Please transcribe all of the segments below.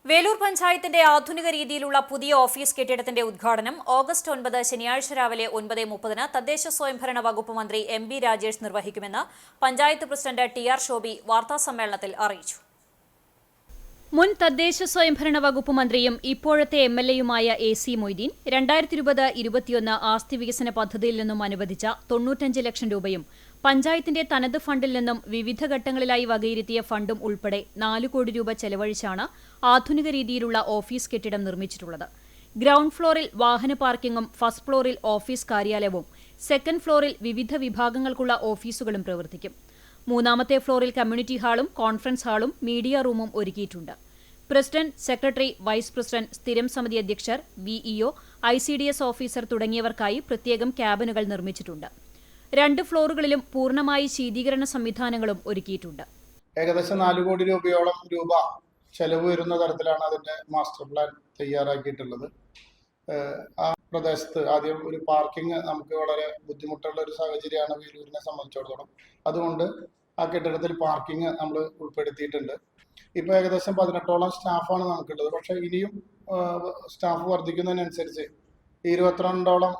വേലൂർ പഞ്ചായത്തിന്റെ ആധുനിക രീതിയിലുള്ള പുതിയ ഓഫീസ് കെട്ടിടത്തിന്റെ ഉദ്ഘാടനം ഓഗസ്റ്റ് 9 ശനിയാഴ്ച രാവിലെ 9:30 തദ്ദേശ സ്വയംഭരണ വകുപ്പ് മന്ത്രി എം ബി രാജേഷ് നിർവഹിക്കുമെന്ന് പഞ്ചായത്ത് പ്രസിഡന്റ് ടി.ആർ. ഷോബി വാർത്താസമ്മേളനത്തിൽ അറിയിച്ചു. മുൻ തദ്ദേശ സ്വയംഭരണ വകുപ്പ് മന്ത്രിയും ഇപ്പോഴത്തെ എംഎൽഎയുമായ എ.സി. മൊയ്തീൻ 2020-21 ആസ്തി വികസന പദ്ധതിയിൽ നിന്നും അനുവദിച്ച 95 ലക്ഷം രൂപയും പഞ്ചായത്തിന്റെ തനത് ഫണ്ടിൽ നിന്നും വിവിധ ഘട്ടങ്ങളിലായി വകയിരുത്തിയ ഫണ്ടും ഉൾപ്പെടെ 4 കോടി രൂപ ചെലവഴിച്ചാണ് ആധുനിക രീതിയിലുള്ള ഓഫീസ് കെട്ടിടം നിർമ്മിച്ചിട്ടുള്ളത്. ഗ്രൌണ്ട് ഫ്ലോറിൽ വാഹന പാർക്കിംഗും ഫസ്റ്റ് ഫ്ലോറിൽ ഓഫീസ് കാര്യാലയവും സെക്കൻഡ് ഫ്ലോറിൽ വിവിധ വിഭാഗങ്ങൾക്കുള്ള ഓഫീസുകളും പ്രവർത്തിക്കും. മൂന്നാമത്തെ ഫ്ലോറിൽ കമ്മ്യൂണിറ്റി ഹാളും കോൺഫറൻസ് ഹാളും മീഡിയ റൂമും ഒരുക്കിയിട്ടുണ്ട്. പ്രസിഡന്റ്, സെക്രട്ടറി, വൈസ് പ്രസിഡന്റ്, സ്ഥിരം സമിതി അധ്യക്ഷർ, വിഇഒ, ICDS ഓഫീസർ തുടങ്ങിയവർക്കായി പ്രത്യേകം ക്യാബിനുകൾ നിർമ്മിച്ചിട്ടുണ്ട്. 2 ഫ്ലോറുകളിലും പൂർണ്ണമായി ശീതീകരണ സംവിധാനങ്ങളും ഒരുക്കിയിട്ടുണ്ട്. ഏകദേശം 4 കോടി രൂപയോളം ചെലവ് വരുന്ന തരത്തിലാണ് അതിന്റെ മാസ്റ്റർ പ്ലാൻ തയ്യാറാക്കിയിട്ടുള്ളത്. ആ പ്രദേശത്ത് ആദ്യം ഒരു പാർക്കിംഗ് നമുക്ക് വളരെ ബുദ്ധിമുട്ടുള്ള ഒരു സാഹചര്യമാണ് വേലൂരിനെ സംബന്ധിച്ചിടത്തോളം. അതുകൊണ്ട് ആ കെട്ടിടത്തിൽ പാർക്കിംഗ് നമ്മൾ ഉൾപ്പെടുത്തിയിട്ടുണ്ട്. ഇപ്പൊ ഏകദേശം 18ഓളം സ്റ്റാഫാണ് നമുക്കുള്ളത്. പക്ഷെ ഇനിയും സ്റ്റാഫ് വർദ്ധിക്കുന്നതിനനുസരിച്ച് 22ഓളം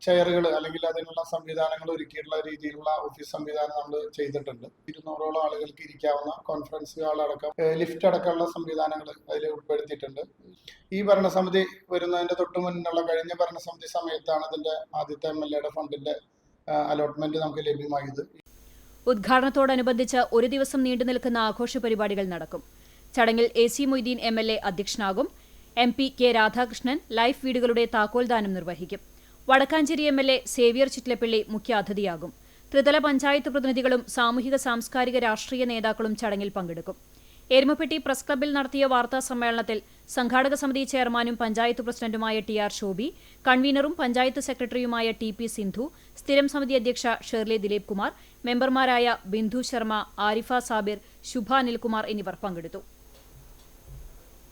ചെയറുകൾ അല്ലെങ്കിൽ അതിനുള്ള സംവിധാനങ്ങൾ ഒരുക്കിയിട്ടുള്ള രീതിയിലുള്ള ഓഫീസ് സംവിധാനം നമ്മൾ ചെയ്തിട്ടുണ്ട്. 200ഓളം ആളുകൾക്ക് ഇരിക്കാവുന്ന കോൺഫറൻസ് ഹാൾ അടക്കം ലിഫ്റ്റ് അടക്കമുള്ള സംവിധാനങ്ങൾ അതിൽ ഉൾപ്പെടുത്തിയിട്ടുണ്ട്. ഈ ഭരണസമിതി വരുന്നതിന്റെ തൊട്ടു മുന്നുള്ള കഴിഞ്ഞ ഭരണസമിതി സമയത്താണ് ഇതിന്റെ ആദ്യത്തെ MLA ഫണ്ടിന്റെ അലോട്ട്മെന്റ് നമുക്ക് ലഭ്യമായത്. ഉദ്ഘാടനത്തോടനുബന്ധിച്ച് ഒരു ദിവസം നീണ്ടുനിൽക്കുന്ന ആഘോഷ പരിപാടികൾ നടക്കും. ചടങ്ങിൽ AC. Moideen MLA അധ്യക്ഷനാകും. MP K Radhakrishnan life വീടുകളുടെ താക്കോൽദാനം നിർവഹിക്കും. വടക്കാഞ്ചേരി MLA സേവ്യർ ചിറ്റ്ലപ്പള്ളി മുഖ്യാതിഥിയാകും. ത്രിതല പഞ്ചായത്ത് പ്രതിനിധികളും സാമൂഹിക സാംസ്കാരിക രാഷ്ട്രീയ നേതാക്കളും ചടങ്ങിൽ പങ്കെടുക്കും. എരുമപ്പെട്ടി പ്രസ് ക്ലബ്ബിൽ നടത്തിയ വാർത്താ സമ്മേളനത്തിൽ സംഘാടക സമിതി ചെയർമാനും പഞ്ചായത്ത് പ്രസിഡന്റുമായ ടി.ആർ. ഷോബി, കൺവീനറും പഞ്ചായത്ത് സെക്രട്ടറിയുമായ ടി.പി. സിന്ധു, സ്ഥിരം സമിതി അധ്യക്ഷ ഷേർലി ദിലീപ് കുമാർ, മെമ്പർമാരായ ബിന്ദു ശർമ്മ, ആരിഫ സാബിർ, ശുഭ അനിൽകുമാർ എന്നിവർ പങ്കെടുത്തു.